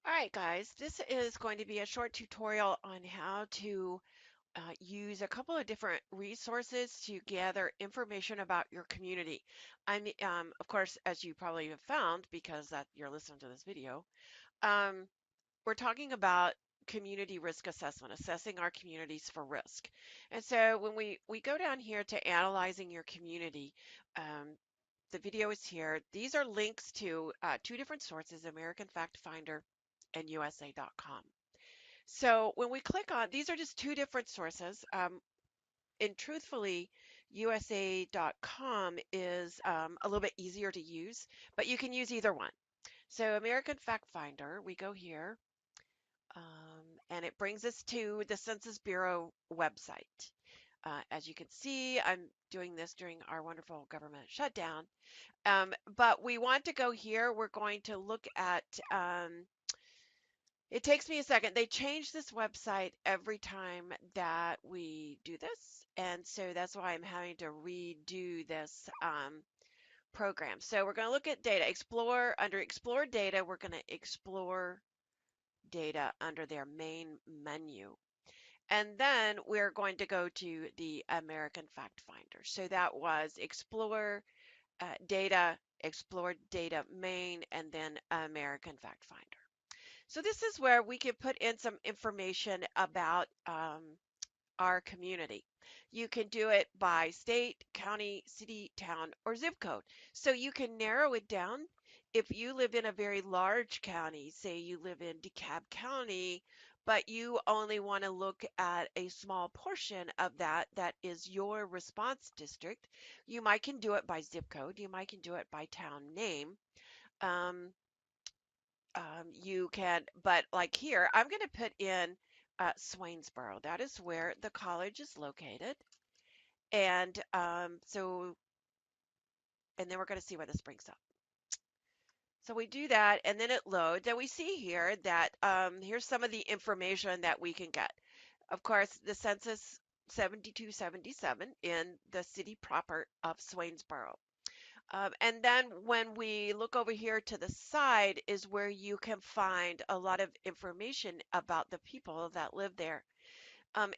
All right, guys, this is going to be a short tutorial on how to use a couple of different resources to gather information about your community. Of course, as you probably have found, because that you're listening to this video, um, we're talking about community risk assessment, assessing our communities for risk. And so when we go down here to analyzing your community, the video is here. These are links to two different sources, American Fact Finder and USA.com. So when we click on, these are just two different sources. And truthfully, USA.com is a little bit easier to use, but you can use either one. So American Fact Finder, we go here, and it brings us to the Census Bureau website. As you can see, I'm doing this during our wonderful government shutdown. But we want to go here. We're going to look at, it takes me a second. They change this website every time that we do this. And so that's why I'm having to redo this program. So we're going to look at data. Explore, under Explore Data, we're going to explore data under their main menu. And then we're going to go to the American Fact Finder. So that was Explore Data Main, and then American Fact Finder. So this is where we can put in some information about our community. You can do it by state, county, city, town, or zip code. So you can narrow it down. If you live in a very large county, say you live in DeKalb County, but you only want to look at a small portion of that that is your response district, you might can do it by zip code. You might can do it by town name. Um, you can, but like here, I'm going to put in Swainsboro. That is where the college is located. And and then we're going to see what this brings up. So we do that, and then it loads, and we see here that here's some of the information that we can get. Of course, the census 7277 in the city proper of Swainsboro. And then when we look over here to the side is where you can find a lot of information about the people that live there.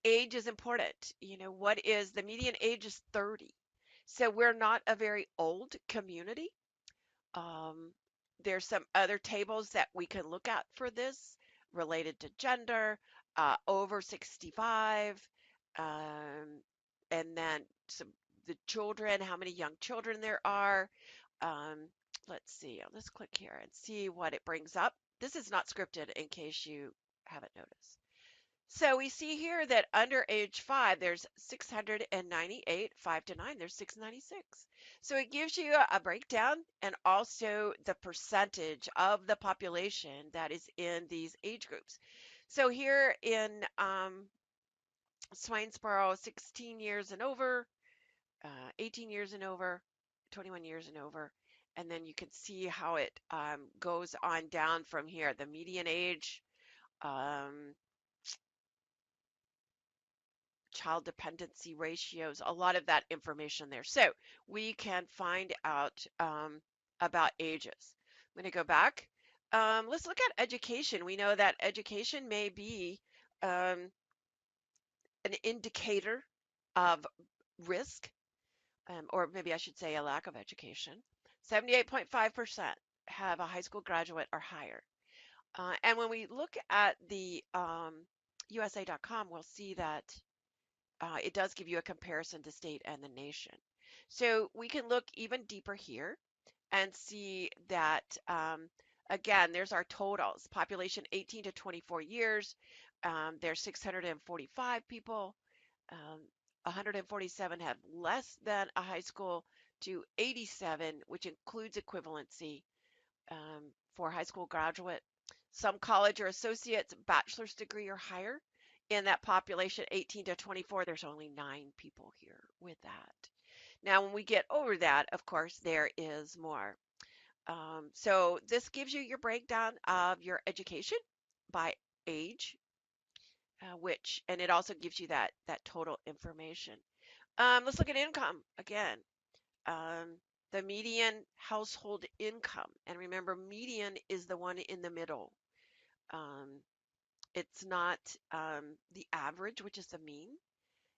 Age is important. You know, what is the median age is 30. So we're not a very old community. Um, there's some other tables that we can look at for this related to gender, over 65, um, and then some the children, how many young children there are. Um, let's see, let's click here and see what it brings up. This is not scripted in case you haven't noticed. So we see here that under age 5, there's 698, 5 to 9, there's 696. So it gives you a breakdown and also the percentage of the population that is in these age groups. So here in Swainsboro, 16 years and over, 18 years and over, 21 years and over. And then you can see how it goes on down from here. The median age, um, child dependency ratios, a lot of that information there. So we can find out about ages. I'm going to go back. Let's look at education. We know that education may be um, an indicator of risk, or maybe I should say a lack of education. 78.5% have a high school graduate or higher. And when we look at the USA.com, we'll see that it does give you a comparison to state and the nation. So we can look even deeper here and see that, again, there's our totals. Population 18 to 24 years, there's 645 people. 147 have less than a high school to 87, which includes equivalency for high school graduate. Some college or associate's bachelor's degree or higher. In that population 18 to 24, there's only 9 people here with that. Now, when we get over that, of course, there is more. So this gives you your breakdown of your education by age, and it also gives you that total information. Let's look at income again. Um, the median household income, and remember, median is the one in the middle. Um, it's not the average, which is the mean.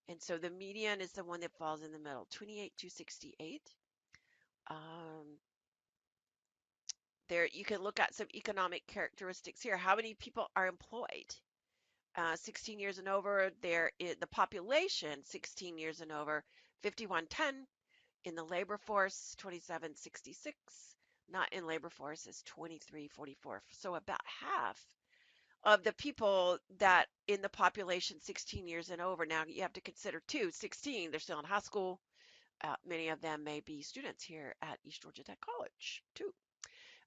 And so the median is the one that falls in the middle, 28 to 68. Um, there, you can look at some economic characteristics here. How many people are employed? 16 years and over, there is the population 16 years and over, 5110. In the labor force, 2766. Not in labor force is 2344. So about half of the people that in the population 16 years and over. Now you have to consider too, 16, they're still in high school. Many of them may be students here at East Georgia Tech College too.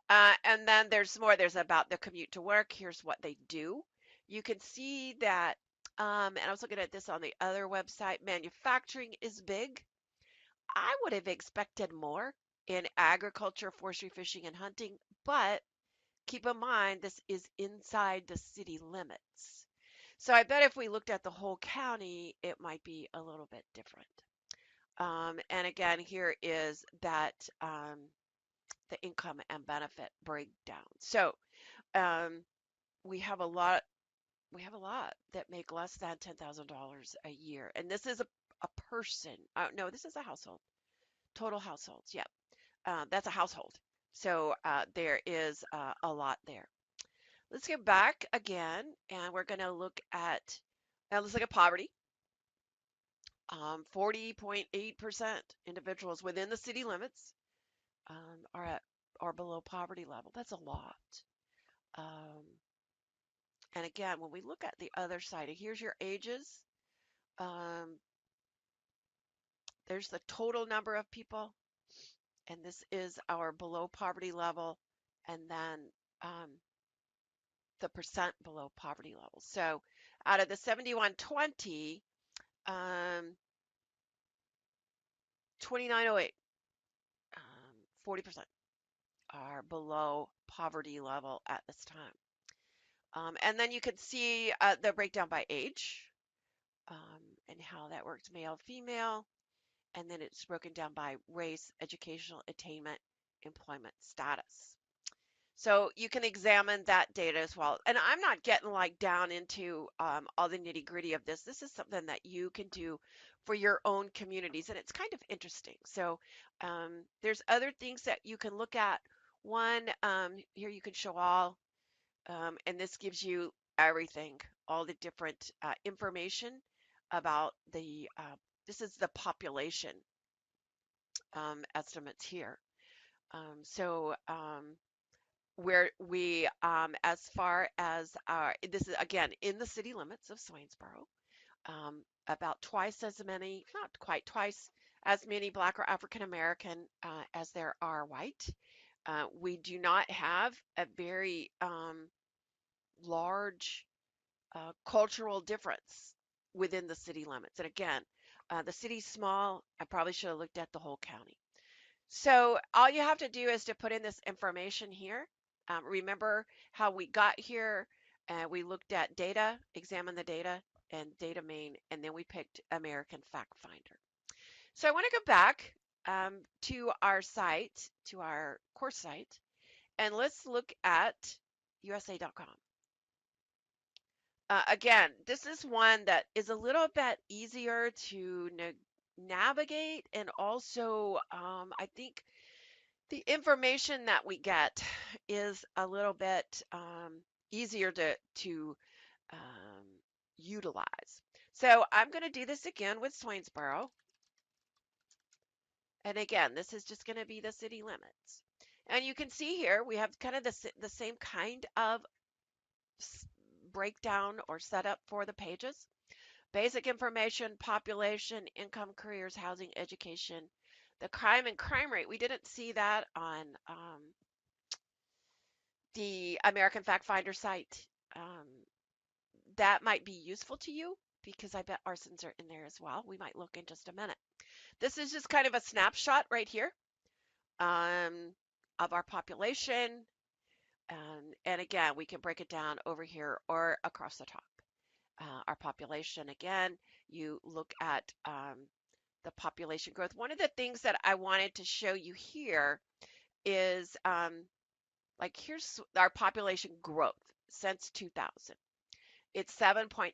And then there's more. There's about the commute to work. Here's what they do. You can see that, and I was looking at this on the other website, manufacturing is big. I would have expected more in agriculture, forestry, fishing, and hunting, but keep in mind this is inside the city limits. So I bet if we looked at the whole county, it might be a little bit different. And again, here is that the income and benefit breakdown. So um, we have a lot. We have a lot that make less than $10,000 a year, and this is a person. No, this is a household. Total households. Yeah, that's a household. So there is a lot there. Let's get back again, and we're going to look at. Now let's look at poverty. 40.8% individuals within the city limits are at or below poverty level. That's a lot. Um, and again, when we look at the other side, here's your ages. Um, there's the total number of people, and this is our below poverty level, and then um, the percent below poverty level. So out of the 7120, 2908, 40% are below poverty level at this time. And then you can see the breakdown by age and how that works, male, female, and then it's broken down by race, educational attainment, employment status. So you can examine that data as well. And I'm not getting like down into all the nitty gritty of this. This is something that you can do for your own communities, and it's kind of interesting. So there's other things that you can look at. One, here you can show all, and this gives you everything, all the different information about this is the population estimates here. So where we, as far as this is again in the city limits of Swainsboro, about twice as many, not quite twice as many Black or African American as there are white. We do not have a very large cultural difference within the city limits. And again, the city's small. I probably should have looked at the whole county. So all you have to do is to put in this information here. Remember how we got here. We looked at data, examined the data, and data main, and then we picked American Fact Finder. So I want to go back to our site, to our course site, and let's look at USA.com. Again, this is one that is a little bit easier to navigate, and also I think the information that we get is a little bit easier to um, utilize. So I'm going to do this again with Swainsboro. And again, this is just going to be the city limits. And you can see here we have kind of the same kind of breakdown or setup for the pages. Basic information, population, income, careers, housing, education, the crime and crime rate. We didn't see that on the American Fact Finder site. Um, that might be useful to you because I bet arsons are in there as well. We might look in just a minute. This is just kind of a snapshot right here of our population. And again, we can break it down over here or across the top. Our population, again, you look at the population growth. One of the things that I wanted to show you here is like here's our population growth. since 2000. It's 7.3%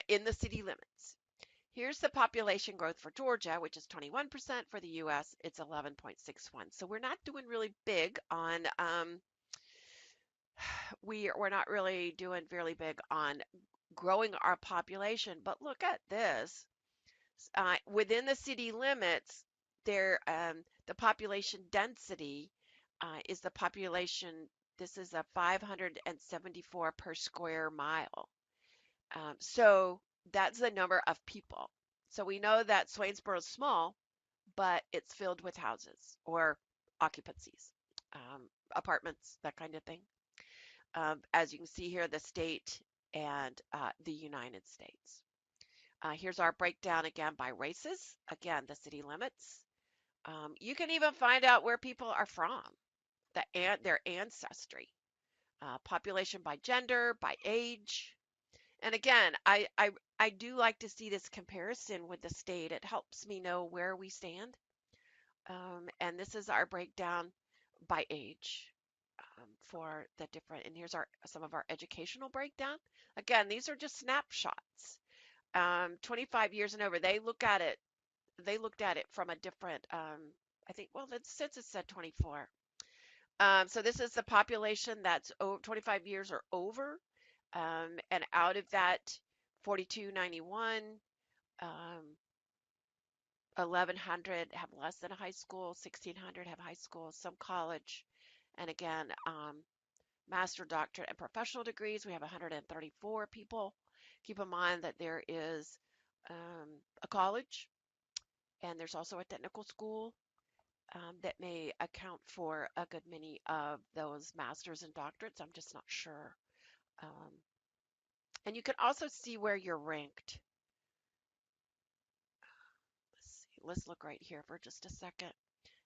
in the city limits. Here's the population growth for Georgia, which is 21%. For the US, it's 11.61. So we're not doing really big on, we're not really doing really big on growing our population. But look at this. Within the city limits, the population density is the population. This is a 574 per square mile. So that's the number of people. So we know that Swainsboro is small, but it's filled with houses or occupancies, apartments, that kind of thing. As you can see here, the state and the United States. Here's our breakdown again by races. Again, the city limits. You can even find out where people are from, their ancestry, population by gender, by age. And again, I do like to see this comparison with the state. It helps me know where we stand. And this is our breakdown by age for the different. And here's some of our educational breakdown. Again, these are just snapshots. 25 years and over. They looked at it from a different. I think. Well, the census said 24. So this is the population that's 25 years or over. And out of that, 4291, 1100 have less than a high school, 1600 have high school, some college, and again, master, doctorate, and professional degrees. We have 134 people. Keep in mind that there is a college, and there's also a technical school that may account for a good many of those masters and doctorates. I'm just not sure. Um, and you can also see where you're ranked. Let's see. Let's look right here for just a second.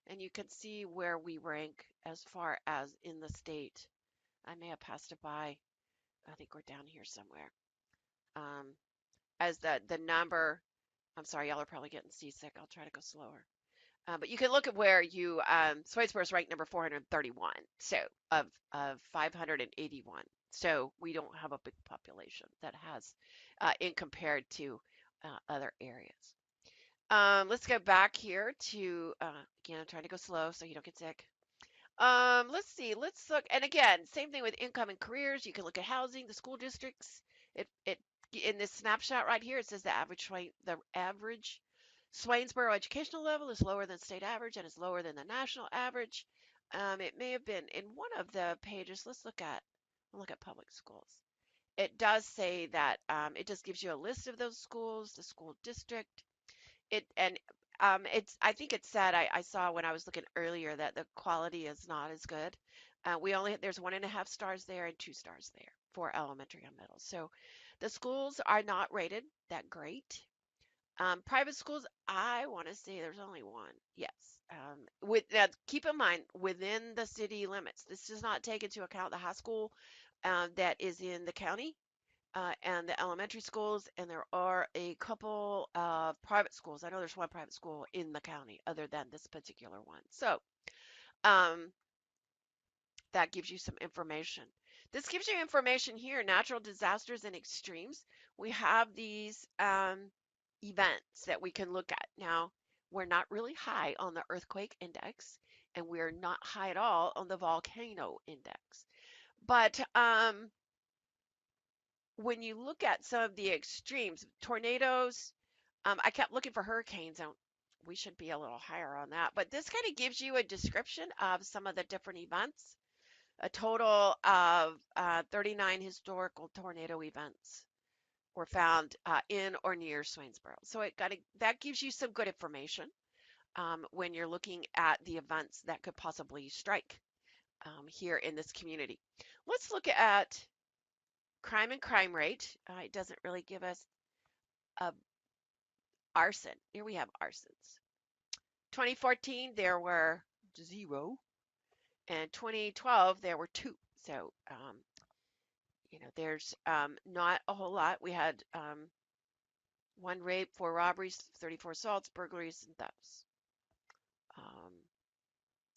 And you can see where we rank as far as in the state. I may have passed it by. I think we're down here somewhere. Um, as the number, I'm sorry, y'all are probably getting seasick. I'll try to go slower. But you can look at where Swainsboro is ranked number 431, so of 581. So we don't have a big population that has, in compared to other areas. Let's go back here to, again, I'm trying to go slow so you don't get sick. Let's see. Let's look. And again, same thing with income and careers. You can look at housing, the school districts. It in this snapshot right here, it says the average Swainsboro educational level is lower than state average and is lower than the national average. It may have been in one of the pages. Look at public schools. It does say that it just gives you a list of those schools, the school district. It's, I think it said, I saw when I was looking earlier that the quality is not as good. There's 1.5 stars there and 2 stars there for elementary and middle. So the schools are not rated that great. Private schools, I want to say there's only one. Yes. With that, keep in mind within the city limits. This does not take into account the high school that is in the county and the elementary schools, and there are a couple of private schools. I know there's one private school in the county other than this particular one. So um, that gives you some information. This gives you information here, natural disasters and extremes. We have these events that we can look at. Now, we're not really high on the earthquake index, and we're not high at all on the volcano index. But when you look at some of the extremes, tornadoes, I kept looking for hurricanes, and we should be a little higher on that. But this kind of gives you a description of some of the different events. A total of 39 historical tornado events were found in or near Swainsboro. So that gives you some good information when you're looking at the events that could possibly strike here in this community. Let's look at crime and crime rate. It doesn't really give us a arson. Here we have arsons. 2014, there were 0, and 2012, there were 2. So, there's not a whole lot. We had 1 rape, 4 robberies, 34 assaults, burglaries, and thefts.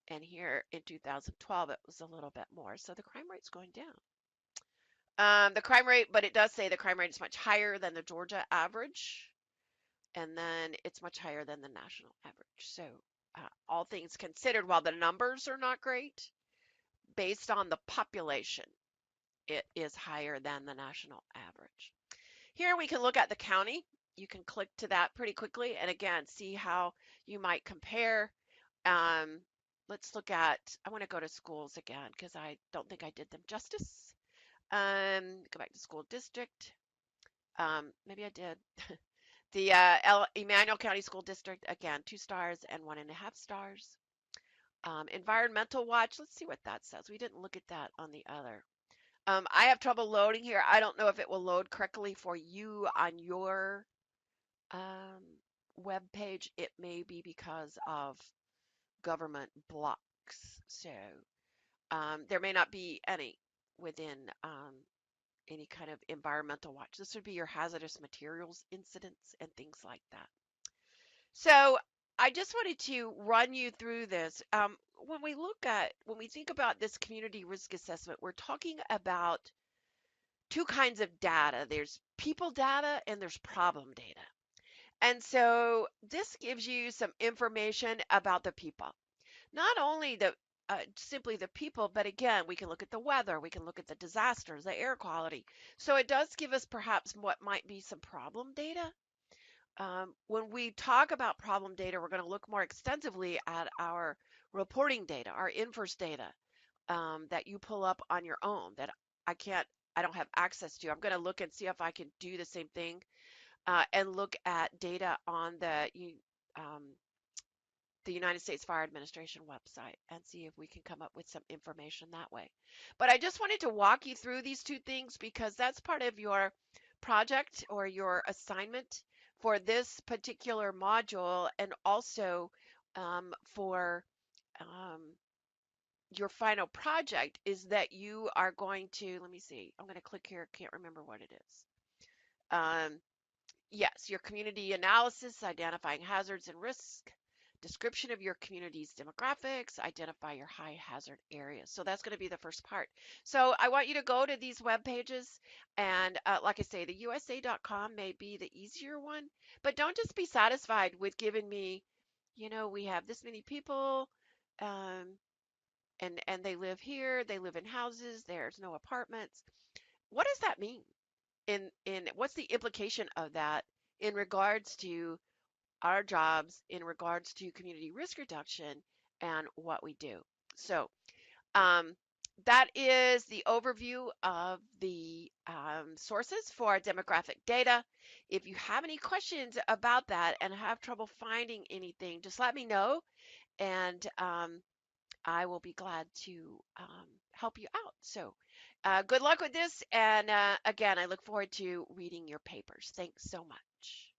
And here in 2012, it was a little bit more. So the crime rate's going down. The crime rate, but it does say the crime rate is much higher than the Georgia average, and then it's much higher than the national average. So, all things considered, while the numbers are not great, based on the population, it is higher than the national average. Here we can look at the county. You can click to that pretty quickly, and again, see how you might compare. Um, let's look at, I want to go to schools again because I don't think I did them justice. Go back to school district. Maybe I did. The Emmanuel County School District, again, 2 stars and 1.5 stars. Environmental Watch, let's see what that says. We didn't look at that on the other. I have trouble loading here. I don't know if it will load correctly for you on your um, web page. It may be because of government blocks. So there may not be any within any kind of environmental watch. This would be your hazardous materials incidents and things like that. So I just wanted to run you through this. When we think about this community risk assessment, we're talking about two kinds of data. There's people data and there's problem data. And so this gives you some information about the people. Not only the simply the people, but again, we can look at the weather, we can look at the disasters, the air quality. So it does give us perhaps what might be some problem data. When we talk about problem data, we're going to look more extensively at our reporting data, our inverse data that you pull up on your own that I can't, I don't have access to. I'm going to look and see if I can do the same thing and look at data on um, the United States Fire Administration website and see if we can come up with some information that way. But I just wanted to walk you through these two things because that's part of your project or your assignment for this particular module and also for um, your final project is that you are going to, let me see, I'm going to click here, can't remember what it is. Yes, your community analysis, identifying hazards and risk, description of your community's demographics, identify your high hazard areas. So that's going to be the first part. So I want you to go to these web pages and like I say, the USA.com may be the easier one, but don't just be satisfied with giving me, we have this many people um, and they live here, they live in houses, there's no apartments. What does that mean? In what's the implication of that in regards to our jobs, in regards to community risk reduction and what we do? So um, that is the overview of the sources for demographic data. If you have any questions about that and have trouble finding anything, just let me know and I will be glad to help you out. So good luck with this. And again, I look forward to reading your papers. Thanks so much.